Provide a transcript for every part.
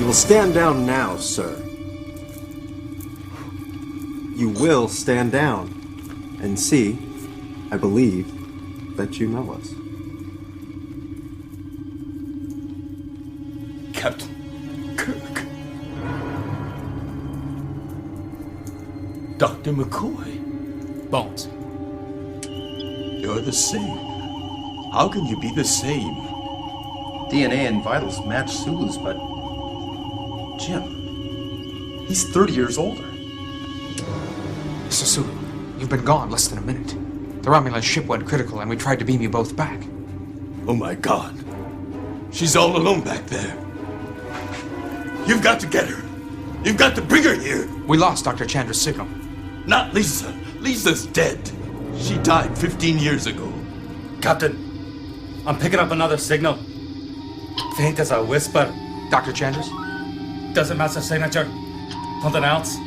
You will stand down now, sir. You will stand down and see, I believe, that you know us. Captain Kirk. Dr. McCoy. Bones. You're the same. How can you be the same? DNA and vitals match Sulu's, but... Jim, he's 30 years older. Mr. Sulu, you've been gone less than a minute. The Romulan ship went critical and we tried to beam you both back. Oh my God. She's all alone back there. You've got to get her. You've got to bring her here. We lost Dr. Chandra's signal. Not Lisa. Lisa's dead. She died 15 years ago. Captain, I'm picking up another signal. Faint as a whisper. Dr. Chandra's? Doesn't match the signature. Something else?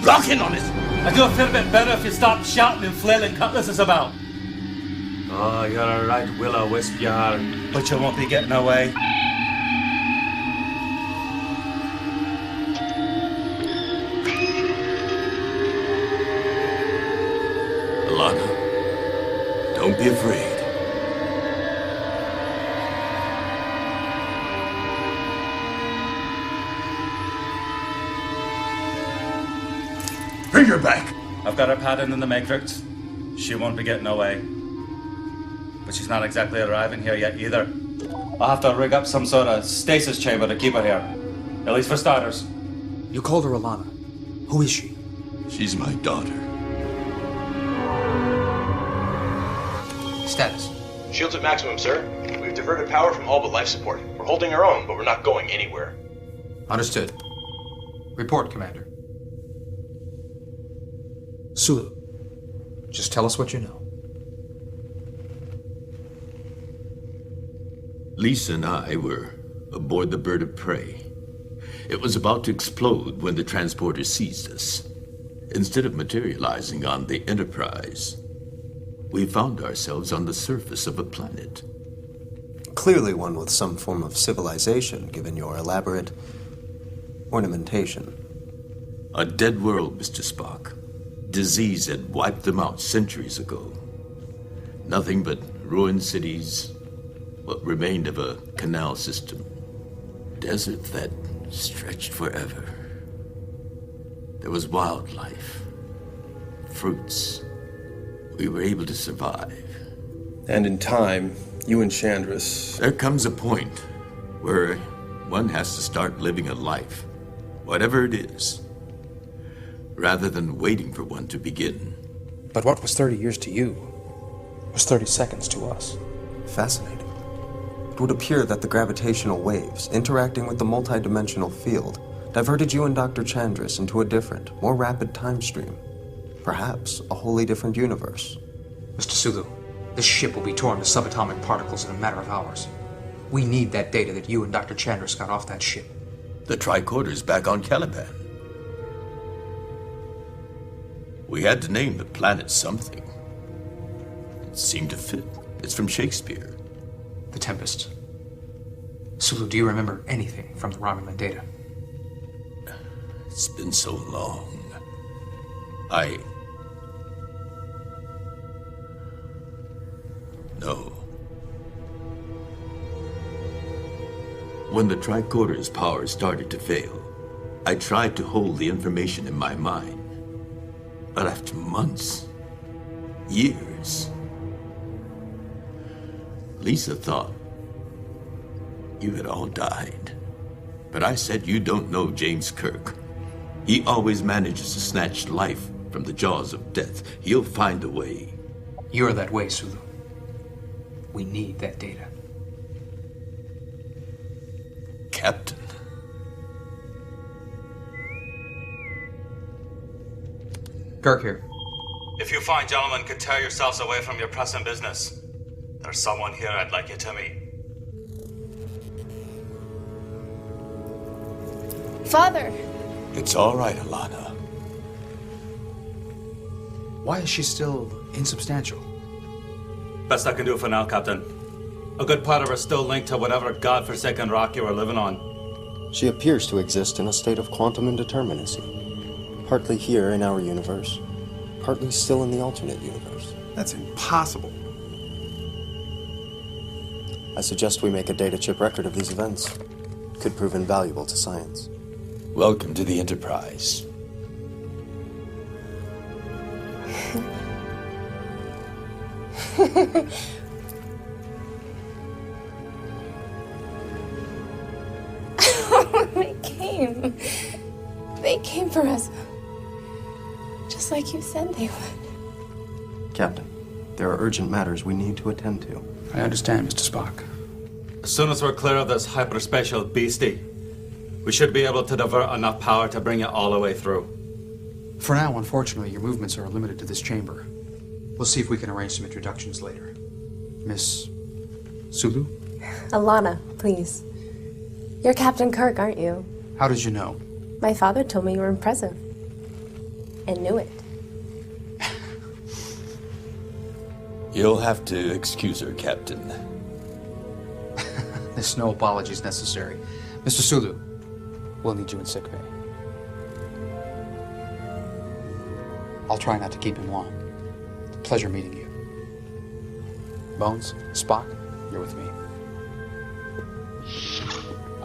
Lock in on it! I do a fair bit better if you stop shouting and flailing cutlasses about. Oh, you're a right will-o-wisp, you are. But you won't be getting away. Alana, don't be afraid. Bring her back! I've got her pattern in the matrix. She won't be getting away. But she's not exactly arriving here yet either. I'll have to rig up some sort of stasis chamber to keep her here. At least for starters. You called her Alana. Who is she? She's my daughter. Status. Shields at maximum, sir. We've diverted power from all but life support. We're holding our own, but we're not going anywhere. Understood. Report, Commander. Sulu, just tell us what you know. Lisa and I were aboard the bird of prey. It was about to explode when the transporter seized us. Instead of materializing on the Enterprise, we found ourselves on the surface of a planet. Clearly one with some form of civilization, given your elaborate ornamentation. A dead world, Mr. Spock. Disease had wiped them out centuries ago. Nothing but ruined cities, what remained of a canal system. Desert that stretched forever. There was wildlife, fruits. We were able to survive. And in time, you and Chandra's... There comes a point where one has to start living a life, whatever it is, rather than waiting for one to begin. But what was 30 years to you was 30 seconds to us. Fascinating. It would appear that the gravitational waves, interacting with the multidimensional field, diverted you and Dr. Chandris into a different, more rapid time stream. Perhaps a wholly different universe. Mr. Sulu, this ship will be torn to subatomic particles in a matter of hours. We need that data that you and Dr. Chandris got off that ship. The tricorder's back on Caliban. We had to name the planet something. It seemed to fit. It's from Shakespeare. The Tempest. Sulu, do you remember anything from the Romulan data? It's been so long. No. When the tricorder's power started to fail, I tried to hold the information in my mind. But after months, years, Lisa thought you had all died. But I said, you don't know James Kirk. He always manages to snatch life from the jaws of death. He'll find a way. You're that way, Sulu. We need that data. Captain. Kirk here. If you fine gentlemen could tear yourselves away from your pressing business, there's someone here I'd like you to meet. Father! It's all right, Alana. Why is she still insubstantial? Best I can do for now, Captain. A good part of her's still linked to whatever godforsaken rock you were living on. She appears to exist in a state of quantum indeterminacy. Partly here in our universe, partly still in the alternate universe. That's impossible. I suggest we make a data chip record of these events. Could prove invaluable to science. Welcome to the Enterprise. They came for us. Just like you said they would. Captain, there are urgent matters we need to attend to. I understand, Mr. Spock. As soon as we're clear of this hyperspatial beastie, we should be able to divert enough power to bring it all the way through. For now, unfortunately, your movements are limited to this chamber. We'll see if we can arrange some introductions later. Miss Sulu? Alana, please. You're Captain Kirk, aren't you? How did you know? My father told me you were impressive. And knew it. You'll have to excuse her, Captain. There's no apologies necessary. Mr. Sulu, we'll need you in sickbay. I'll try not to keep him long. Pleasure meeting you. Bones, Spock, you're with me.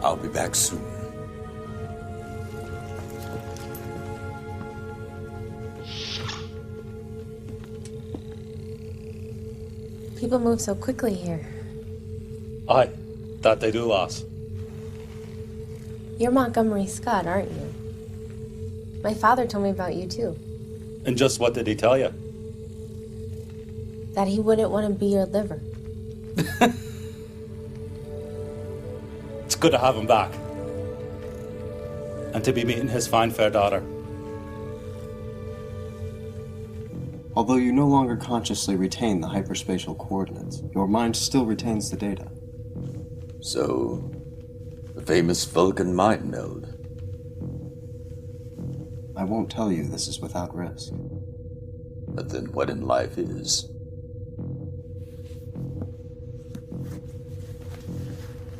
I'll be back soon. People move so quickly here. Aye, that they do, lass. You're Montgomery Scott, aren't you? My father told me about you, too. And just what did he tell you? That he wouldn't want to be your liver. It's good to have him back. And to be meeting his fine fair daughter. Although you no longer consciously retain the hyperspatial coordinates, your mind still retains the data. So, the famous Vulcan mind meld. I won't tell you this is without risk. But then what in life is?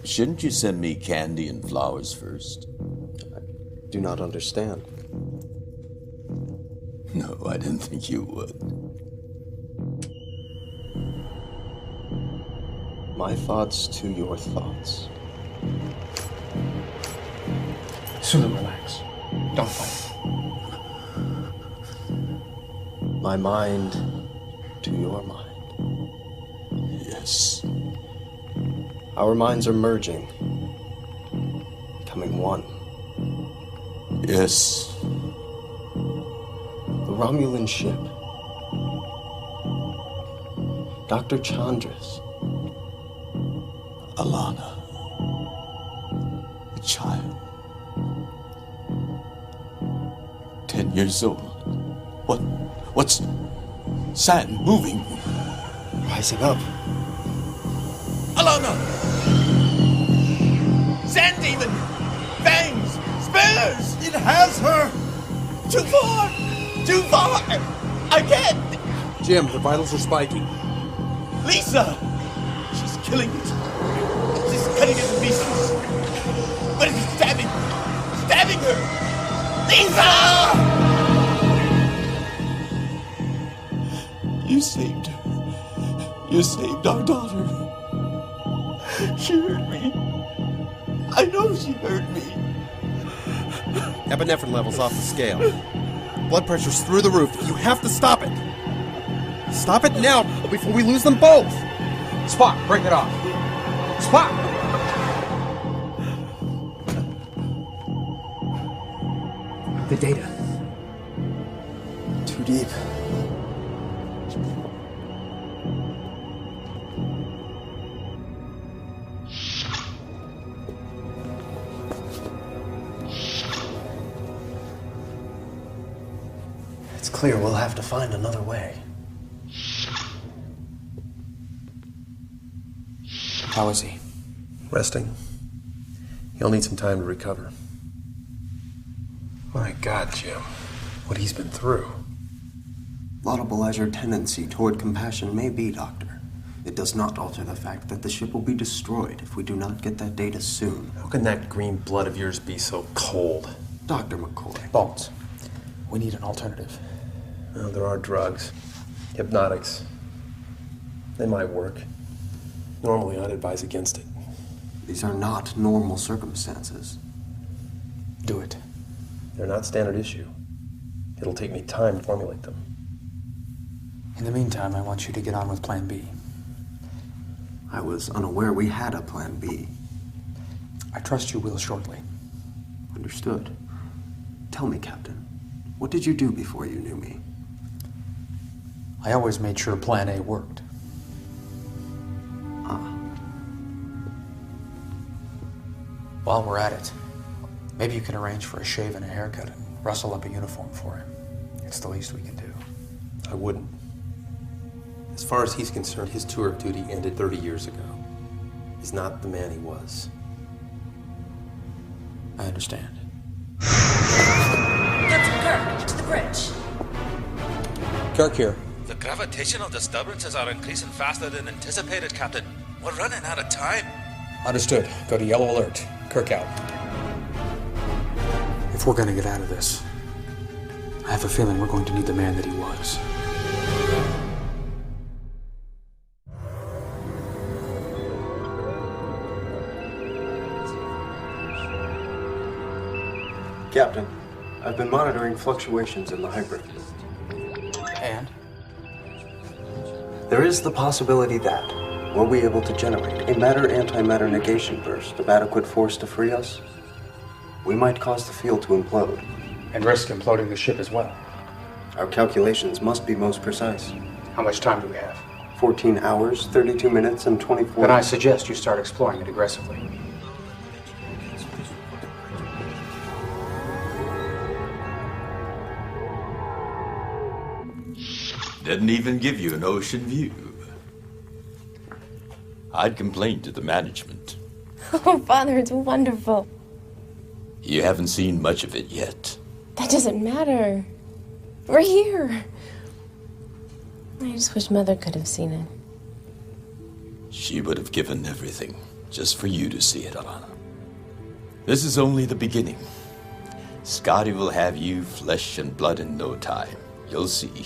Shouldn't you send me candy and flowers first? I do not understand. No, I didn't think you would. My thoughts to your thoughts. Sulu, relax. Don't fight. My mind to your mind. Yes. Our minds are merging, becoming one. Yes. The Romulan ship. Dr. Chandras. Alana. A child. 10 years old. What's sand moving? Rising up. Alana! Sand demon! Fangs! Spears! It has her! Too far! Too far! I can't! Jim, the vitals are spiking. Lisa! She's killing it. She's cutting it to pieces. But it's stabbing! Stabbing her! Lisa! You saved her. You saved our daughter. She hurt me. I know she hurt me. Epinephrine levels off the scale. Blood pressure's through the roof. You have to stop it. Stop it now before we lose them both. Spock, break it off. Spock! The data. Too deep. It's clear we'll have to find another way. How is he? Resting. He'll need some time to recover. My God, Jim. What he's been through. Laudable as your tendency toward compassion may be, Doctor, It does not alter the fact that the ship will be destroyed if we do not get that data soon. How can that green blood of yours be so cold? Dr. McCoy. Bones, we need an alternative. Well, there are drugs. Hypnotics. They might work. Normally, I'd advise against it. These are not normal circumstances. Do it. They're not standard issue. It'll take me time to formulate them. In the meantime, I want you to get on with Plan B. I was unaware we had a Plan B. I trust you will shortly. Understood. Tell me, Captain, what did you do before you knew me? I always made sure Plan A worked. While we're at it, maybe you can arrange for a shave and a haircut and rustle up a uniform for him. It's the least we can do. I wouldn't. As far as he's concerned, his tour of duty ended 30 years ago. He's not the man he was. I understand. Captain Kirk, to the bridge. Kirk here. The gravitational disturbances are increasing faster than anticipated, Captain. We're running out of time. Understood. Go to yellow alert. Kirk out. If we're gonna get out of this, I have a feeling we're going to need the man that he was. Captain, I've been monitoring fluctuations in the hyperfield. And? There is the possibility that, were we able to generate a matter-antimatter negation burst of adequate force to free us, we might cause the field to implode. And risk imploding the ship as well. Our calculations must be most precise. How much time do we have? 14 hours, 32 minutes, and 24... Then I suggest you start exploring it aggressively. Didn't even give you an ocean view. I'd complain to the management. Oh, Father, it's wonderful. You haven't seen much of it yet. That doesn't matter. We're here. I just wish Mother could have seen it. She would have given everything just for you to see it, Alana. This is only the beginning. Scotty will have you flesh and blood in no time. You'll see.